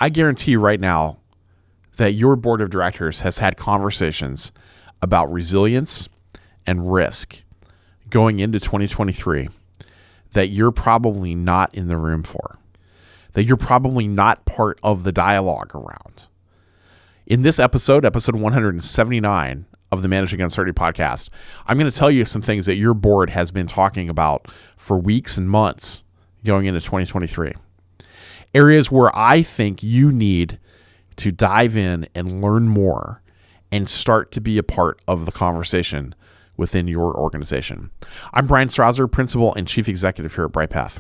I guarantee you right now that your board of directors has had conversations about resilience and risk going into 2023 that you're probably not in the room for, that you're probably not part of the dialogue around. In this episode 179 of the Managing Uncertainty podcast, I'm going to tell you some things that your board has been talking about for weeks and months going into 2023. Areas where I think you need to dive in and learn more and start to be a part of the conversation within your organization. I'm Bryan Strawser, Principal and Chief Executive here at BrightPath.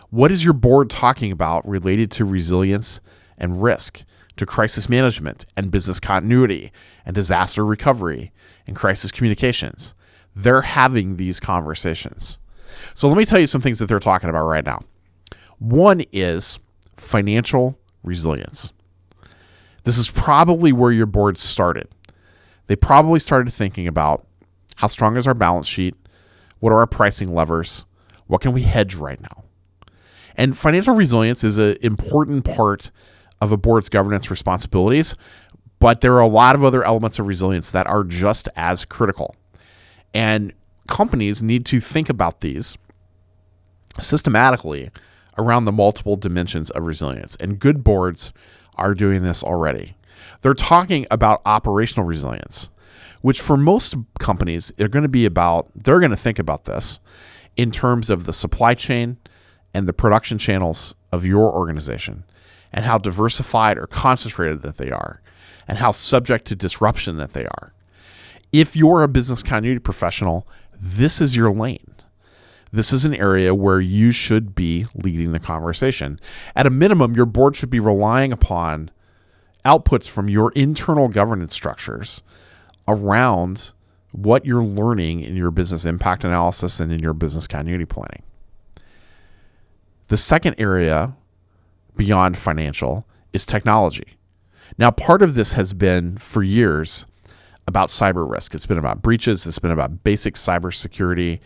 What is your board talking about related to resilience and risk, to crisis management and business continuity and disaster recovery and crisis communications? They're having these conversations. So let me tell you some things that they're talking about right now. One is financial resilience. This is probably where your board started. They probably started thinking about how strong is our balance sheet? What are our pricing levers? What can we hedge right now? And financial resilience is an important part of a board's governance responsibilities, but there are a lot of other elements of resilience that are just as critical. And companies need to think about these systematically around the multiple dimensions of resilience. And good boards are doing this already. They're talking about operational resilience, which for most companies, they're going to think about this in terms of the supply chain and the production channels of your organization and how diversified or concentrated that they are and how subject to disruption that they are. If you're a business continuity professional, this is your lane. This is an area where you should be leading the conversation. At a minimum, your board should be relying upon outputs from your internal governance structures around what you're learning in your business impact analysis and in your business continuity planning. The second area beyond financial is technology. Now, part of this has been for years about cyber risk. It's been about breaches. It's been about basic cybersecurity.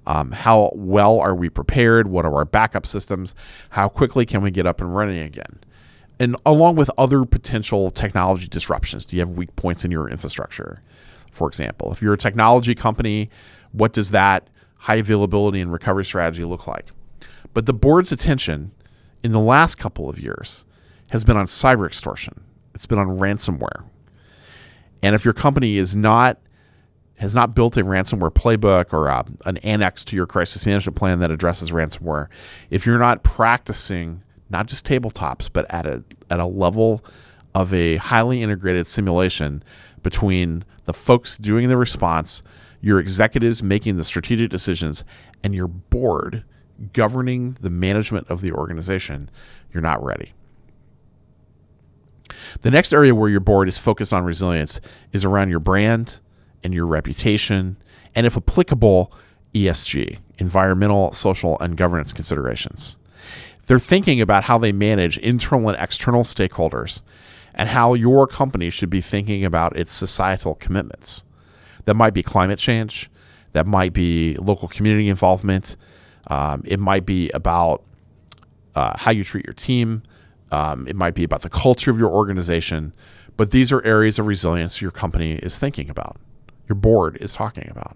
How well are we prepared? What are our backup systems? How quickly can we get up and running again? And along with other potential technology disruptions, do you have weak points in your infrastructure? For example, if you're a technology company, what does that high availability and recovery strategy look like? But the board's attention in the last couple of years has been on cyber extortion. It's been on ransomware. And if your company has not built a ransomware playbook or an annex to your crisis management plan that addresses ransomware, if you're not practicing not just tabletops, but at a level of a highly integrated simulation between the folks doing the response, your executives making the strategic decisions, and your board governing the management of the organization, you're not ready. The next area where your board is focused on resilience is around your brand and your reputation, and if applicable, ESG, environmental, social, and governance considerations. They're thinking about how they manage internal and external stakeholders and how your company should be thinking about its societal commitments. That might be climate change. That might be local community involvement. It might be about how you treat your team. It might be about the culture of your organization. But these are areas of resilience your company is thinking about, your board is talking about.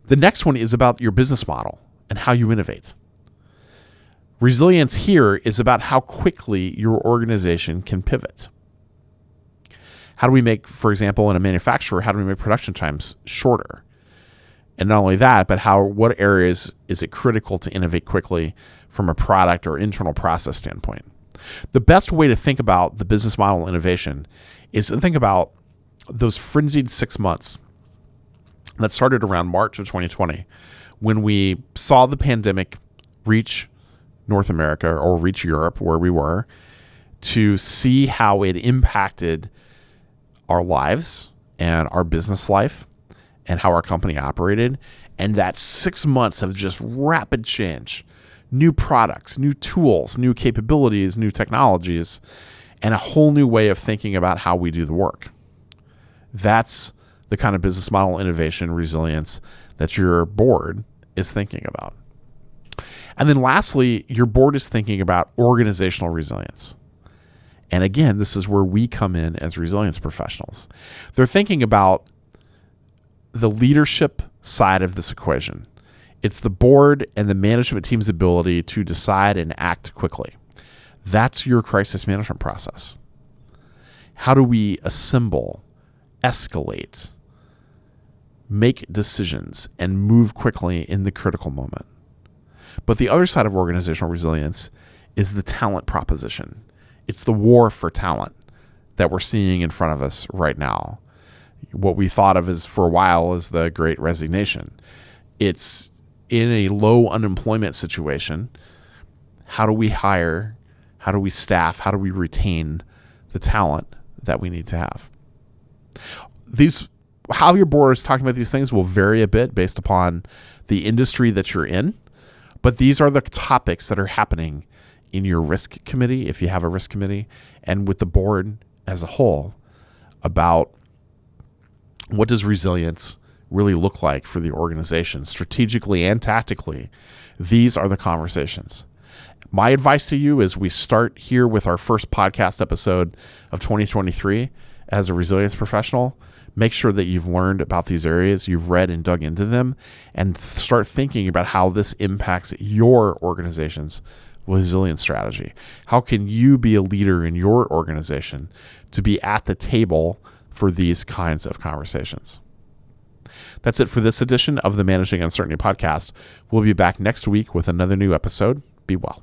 The next one is about your business model and how you innovate. Resilience here is about how quickly your organization can pivot. How do we make, for example, in a manufacturer, how do we make production times shorter? And not only that, but what areas is it critical to innovate quickly from a product or internal process standpoint? The best way to think about the business model innovation is to think about those frenzied 6 months that started around March of 2020 when we saw the pandemic reach North America or reach Europe where we were, to see how it impacted our lives and our business life and how our company operated. And that 6 months of just rapid change, new products, new tools, new capabilities, new technologies, and a whole new way of thinking about how we do the work. That's the kind of business model innovation resilience that your board is thinking about. And then lastly, your board is thinking about organizational resilience. And again, this is where we come in as resilience professionals. They're thinking about the leadership side of this equation. It's the board and the management team's ability to decide and act quickly. That's your crisis management process. How do we assemble, escalate, make decisions, and move quickly in the critical moment? But the other side of organizational resilience is the talent proposition. It's the war for talent that we're seeing in front of us right now. What we thought of as for a while as the Great Resignation. It's in a low unemployment situation. How do we hire? How do we staff? How do we retain the talent that we need to have? How your board is talking about these things will vary a bit based upon the industry that you're in, but these are the topics that are happening in your risk committee, if you have a risk committee, and with the board as a whole about what does resilience really look like for the organization, strategically and tactically. These are the conversations. My advice to you is we start here with our first podcast episode of 2023 as a resilience professional. Make sure that you've learned about these areas, you've read and dug into them, and start thinking about how this impacts your organization's resilience strategy. How can you be a leader in your organization to be at the table for these kinds of conversations? That's it for this edition of the Managing Uncertainty podcast. We'll be back next week with another new episode. Be well.